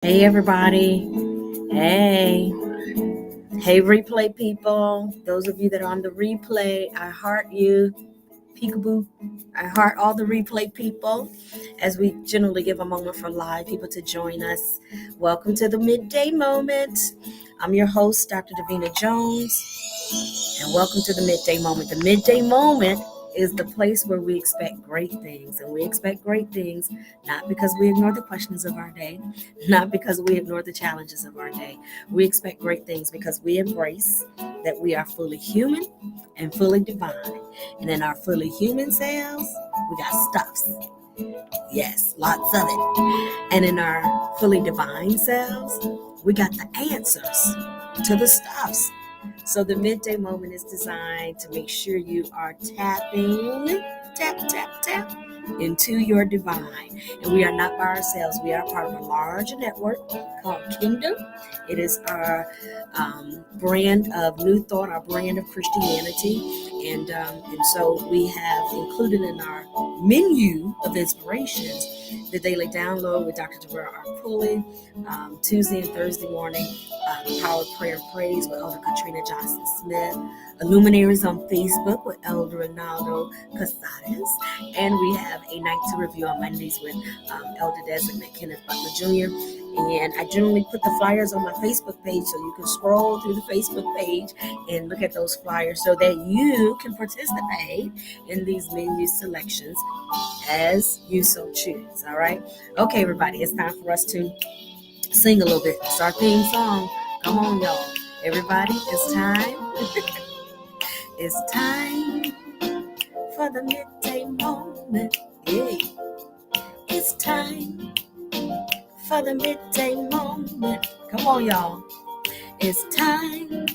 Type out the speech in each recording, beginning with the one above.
Hey, everybody. Hey. Hey, replay people. Those of you that are on the replay, I heart you. Peekaboo. I heart all the replay people as we generally give a moment for live people to join us. Welcome to the Midday Moment. I'm your host, Dr. Davina Jones, and welcome to the Midday Moment. The Midday Moment is the place where we expect great things, and we expect great things not because we ignore the questions of our day, not because we ignore the challenges of our day. We expect great things because we embrace that we are fully human and fully divine. And in our fully human selves, we got stuffs. Yes, lots of it. And in our fully divine selves, we got the answers to the stuffs. So the midday moment is designed to make sure you are tapping, tap, into your divine. And we are not by ourselves. We are part of a large network called Kingdom. It is our brand of New Thought, our brand of Christianity. And so we have included in our menu of inspirations the daily download with Dr. Pulley, Tuesday and Thursday morning, the Power of Prayer and Praise with Elder Katrina Johnson Smith, Illuminaries on Facebook with Elder Ronaldo Casares, and we have a night to review on Mondays with Elder Designate Kenneth Butler Jr. And I generally put the flyers on my Facebook page, so you can scroll through the Facebook page and look at those flyers so that you can participate in these menu selections as you so choose. All right. Okay, everybody, it's time for us to sing a little bit. It's our theme song. Come on, y'all. Everybody, it's time. It's time for the midday moment. Yeah. It's time for the midday moment. Come on, y'all. It's time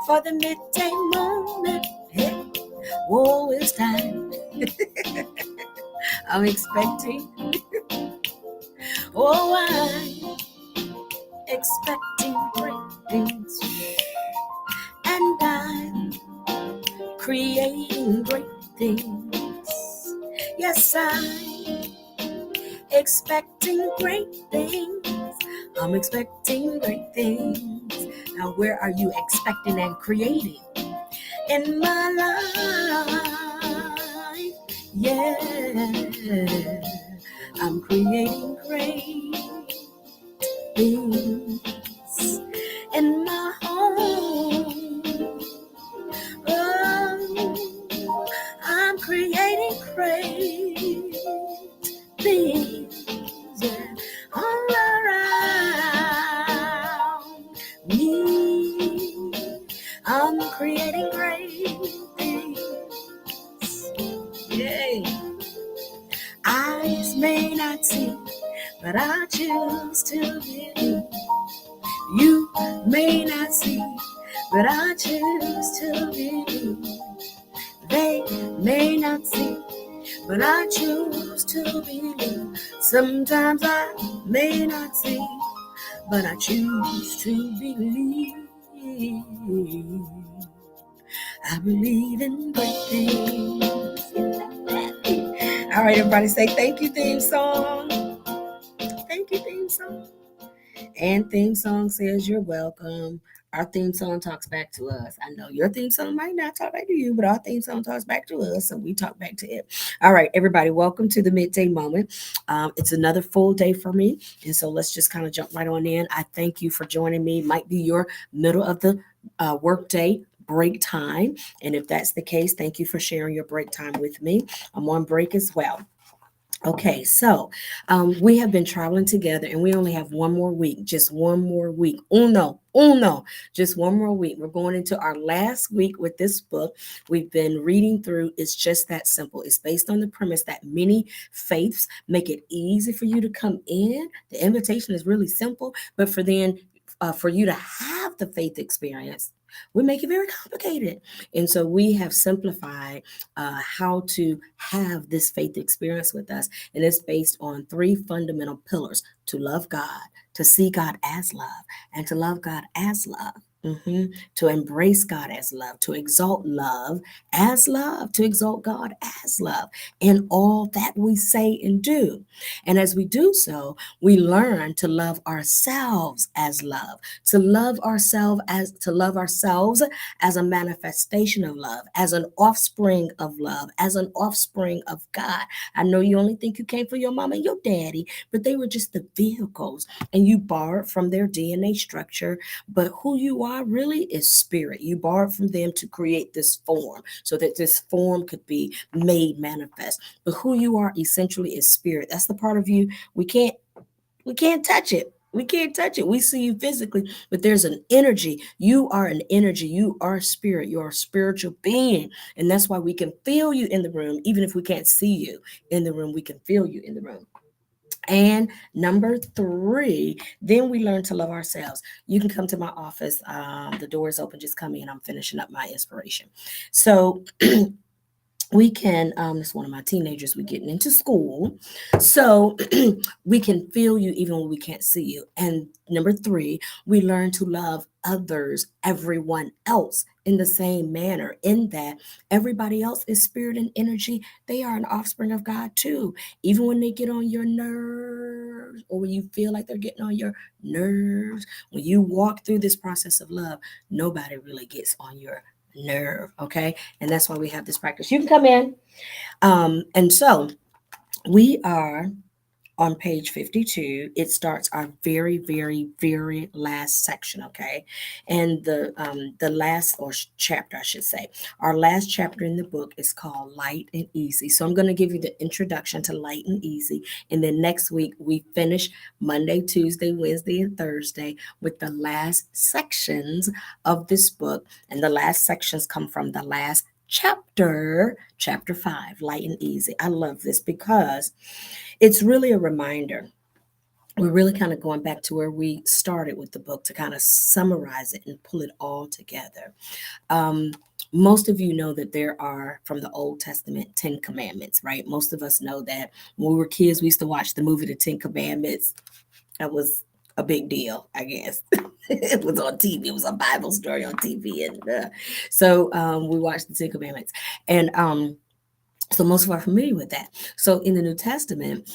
for the midday moment. Yeah. Whoa, it's time. I'm expecting. Oh, I'm expecting great things. And I'm creating great things. Yes, I'm expecting great things. I'm expecting great things. Now, where are you expecting and creating? In my life, yeah, I'm creating great things in my home. Oh, I'm creating great things, yeah, all around me. I'm creating great things. Yay. Eyes may not see, but I choose to believe. You may not see, but I choose to believe. They may not see, but I choose to believe. Sometimes I may not see, but I choose to believe. I believe in great things. All right, everybody, say thank you, theme song. Thank you, theme song. And theme song says you're welcome. Our theme song talks back to us. I know your theme song might not talk back to you, but our theme song talks back to us, so we talk back to it. All right, everybody, welcome to the midday moment. It's another full day for me, and so let's just kind of jump right on in. I thank you for joining me. It might be your middle of the work day break time, and if that's the case, thank you for sharing your break time with me. I'm on break as well. Okay, so we have been traveling together and we only have one more week, just one more week. Uno, just one more week. We're going into our last week with this book. We've been reading through. It's just that simple. It's based on the premise that many faiths make it easy for you to come in. The invitation is really simple, but for you to have the faith experience, we make it very complicated. And so we have simplified how to have this faith experience with us. And it's based on three fundamental pillars: to love God, to see God as love, and to love God as love. To embrace God as love, to exalt love as love, to exalt God as love in all that we say and do. And as we do so, we learn to love ourselves as love, to love ourselves as a manifestation of love, as an offspring of love, as an offspring of God. I know you only think you came for your mama and your daddy, but they were just the vehicles, and you borrowed from their DNA structure, but who you are really is spirit. You borrowed from them to create this form so that this form could be made manifest. But who you are essentially is spirit. That's the part of you we can't touch it. We can't touch it. We see you physically, but there's an energy. You are an energy. You are spirit. You are a spiritual being. And that's why we can feel you in the room. Even if we can't see you in the room, we can feel you in the room. And number three, then we learn to love ourselves. You can come to my office. The door is open. Just come in. I'm finishing up my inspiration. So we can, it's one of my teenagers, we're getting into school. So we can feel you even when we can't see you. And number three, we learn to love others, everyone else in the same manner, in that everybody else is spirit and energy. They are an offspring of God too. Even when they get on your nerves, or when you feel like they're getting on your nerves, when you walk through this process of love, nobody really gets on your nerve. Okay. And that's why we have this practice. You can come in. And so we are on page 52. It starts our very, very, very last section. Okay. And the last, or chapter, I should say, our last chapter in the book is called Light and Easy. So I'm going to give you the introduction to Light and Easy. And then next week we finish Monday, Tuesday, Wednesday, and Thursday with the last sections of this book. And the last sections come from the last chapter 5, Light and Easy. I love this because it's really a reminder. We're really kind of going back to where we started with the book to kind of summarize it and pull it all together. Um, most of you know that there are, from the Old Testament, 10 commandments, right? Most of us know that when we were kids, we used to watch the movie The 10 Commandments. That was a big deal, I guess. It was on TV. It was a Bible story on TV. And so we watched the 10 Commandments. And so most of us are familiar with that. So in the New Testament,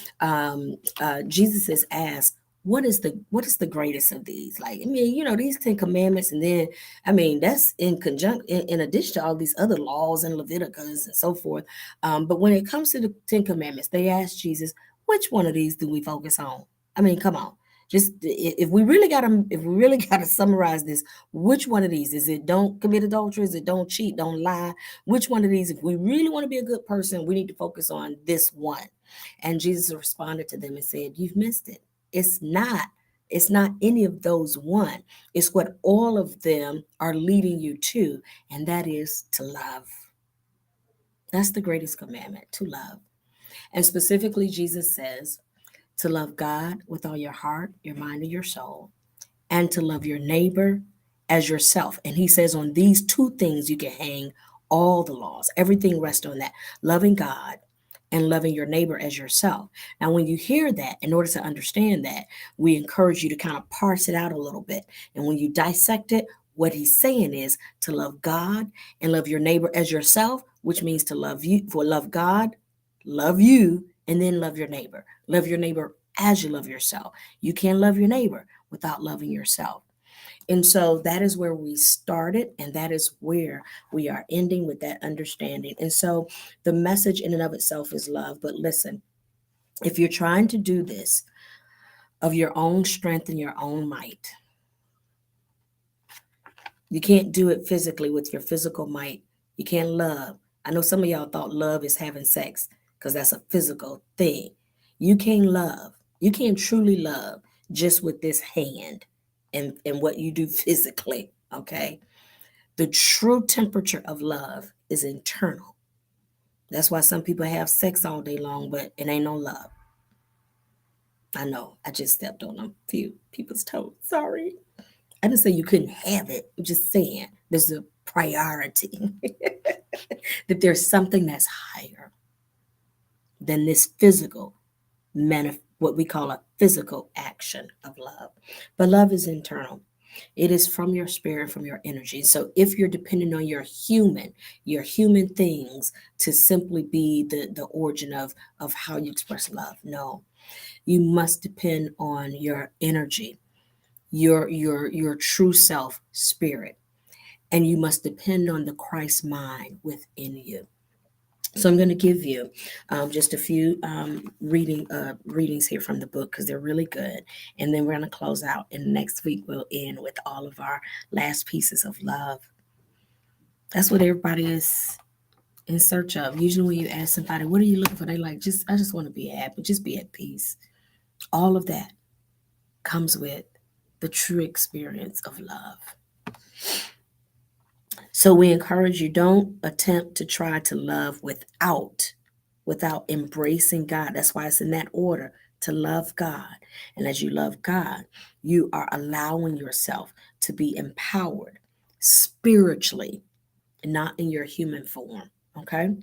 Jesus is asked, what is the greatest of these? Like, I mean, these 10 commandments, and then, I mean, that's in conjunction, in addition to all these other laws and Leviticus and so forth. But when it comes to the 10 commandments, they ask Jesus, which one of these do we focus on? I mean, come on. Just if we really gotta summarize this, which one of these is it? Don't commit adultery? Is it don't cheat, don't lie? Which one of these, if we really want to be a good person, we need to focus on this one? And Jesus responded to them and said, you've missed it. It's not any of those one. It's what all of them are leading you to, and that is to love. That's the greatest commandment, to love. And specifically, Jesus says to love God with all your heart, your mind, and your soul, and to love your neighbor as yourself. And he says on these two things you can hang all the laws. Everything rests on that. Loving God and loving your neighbor as yourself. Now, when you hear that, in order to understand that, we encourage you to kind of parse it out a little bit. And when you dissect it, what he's saying is to love God and love your neighbor as yourself, which means to love God, love you, and then love your neighbor. Love your neighbor as you love yourself. You can't love your neighbor without loving yourself. And so that is where we started, and that is where we are ending, with that understanding. And so the message in and of itself is love. But listen, if you're trying to do this of your own strength and your own might, you can't do it physically with your physical might. You can't love. I know some of y'all thought love is having sex because that's a physical thing. You can't love. You can't truly love just with this hand and what you do physically, okay? The true temperature of love is internal. That's why some people have sex all day long, but it ain't no love. I know, I just stepped on a few people's toes. Sorry. I didn't say you couldn't have it. I'm just saying there's a priority, that there's something that's higher than this physical, what we call a physical action of love. But love is internal. It is from your spirit, from your energy. So if you're depending on your human things to simply be the origin of how you express love, no. You must depend on your energy, your true self spirit, and you must depend on the Christ mind within you. So I'm going to give you just a few readings here from the book because they're really good, and then we're going to close out. And next week we'll end with all of our last pieces of love. That's what everybody is in search of. Usually, when you ask somebody, "What are you looking for?" They like, "Just I just want to be happy, just be at peace." All of that comes with the true experience of love. So we encourage you, don't attempt to try to love without embracing God. That's why it's in that order, to love God. And as you love God, you are allowing yourself to be empowered spiritually, not in your human form. Okay?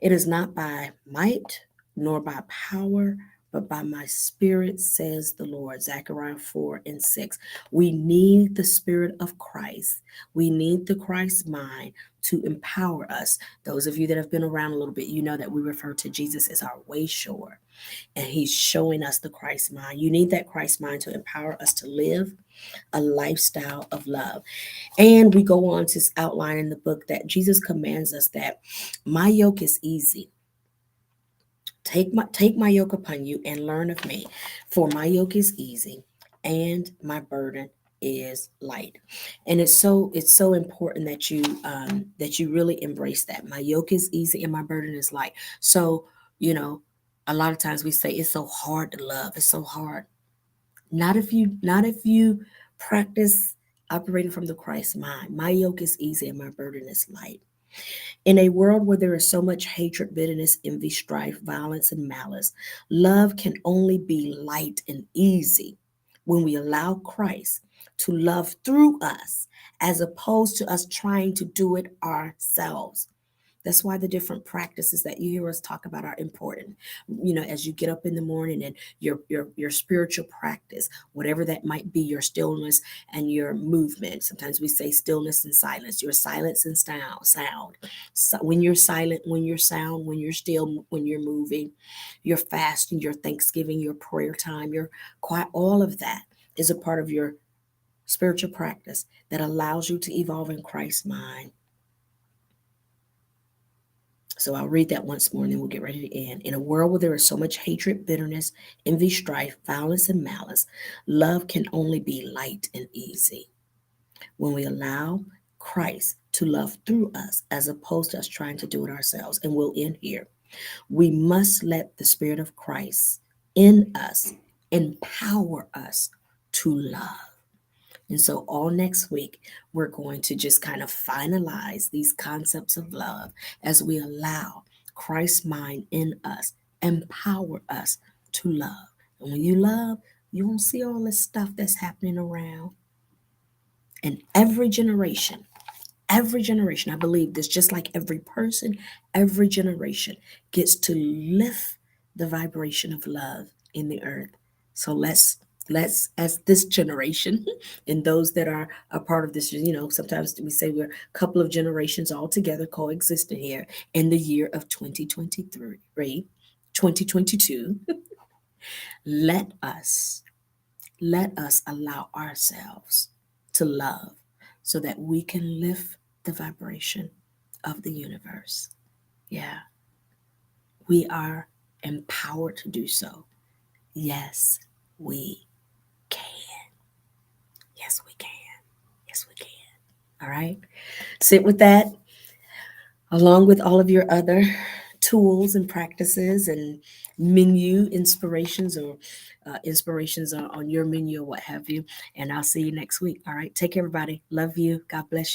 It is not by might nor by power, but by my spirit, says the Lord. Zechariah 4 and 6. We need the spirit of Christ. We need the Christ mind to empower us. Those of you that have been around a little bit, you know that we refer to Jesus as our way shower, and he's showing us the Christ mind. You need that Christ mind to empower us to live a lifestyle of love. And we go on to outline in the book that Jesus commands us that my yoke is easy. Take my yoke upon you and learn of me, for my yoke is easy and my burden is light. And it's so important that you really embrace that. My yoke is easy and my burden is light. So, you know, a lot of times we say it's so hard to love. It's so hard. Not if you practice operating from the Christ mind. My yoke is easy and my burden is light. In a world where there is so much hatred, bitterness, envy, strife, violence, and malice, love can only be light and easy when we allow Christ to love through us as opposed to us trying to do it ourselves. That's why the different practices that you hear us talk about are important. As you get up in the morning and your spiritual practice, whatever that might be, your stillness and your movement. Sometimes we say stillness and silence. Your silence and sound. So when you're silent, when you're sound, when you're still, when you're moving, your fasting, your thanksgiving, your prayer time, your quiet, all of that is a part of your spiritual practice that allows you to evolve in Christ's mind. So I'll read that once more and then we'll get ready to end. In a world where there is so much hatred, bitterness, envy, strife, violence, and malice, love can only be light and easy when we allow Christ to love through us as opposed to us trying to do it ourselves. And we'll end here. We must let the Spirit of Christ in us empower us to love. And so, all next week, we're going to just kind of finalize these concepts of love as we allow Christ's mind in us, empower us to love. And when you love, you won't see all this stuff that's happening around. And every generation, I believe this, just like every person, every generation gets to lift the vibration of love in the earth. So let's as this generation and those that are a part of this, sometimes we say we're a couple of generations all together coexisting here in the year of 2023, 2022. let us let us allow ourselves to love so that we can lift the vibration of the universe. Yeah, we are empowered to do so. Yes, we can. Yes, we can. Yes, we can. All right. Sit with that along with all of your other tools and practices and menu inspirations or inspirations on your menu or what have you. And I'll see you next week. All right. Take care, everybody. Love you. God bless you.